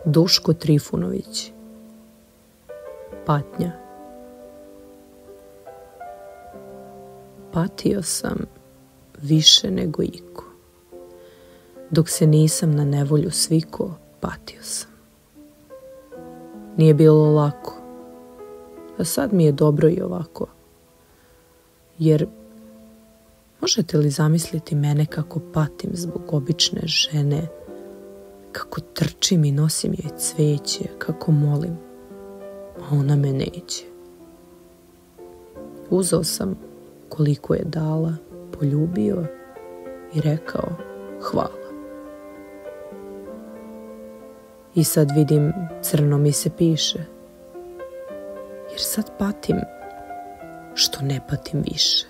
Duško Trifunović. Patnja. Patio sam više nego iko. Dok se nisam na nevolju sviko, patio sam. Nije bilo lako, a sad mi je dobro i ovako. Jer možete li zamisliti mene kako patim zbog obične žene, kako trčim i nosim joj cveće, kako molim, a ona me neće. Uzeo sam koliko je dala, poljubio i rekao hvala. I sad vidim, crno mi se piše, jer sad patim što ne patim više.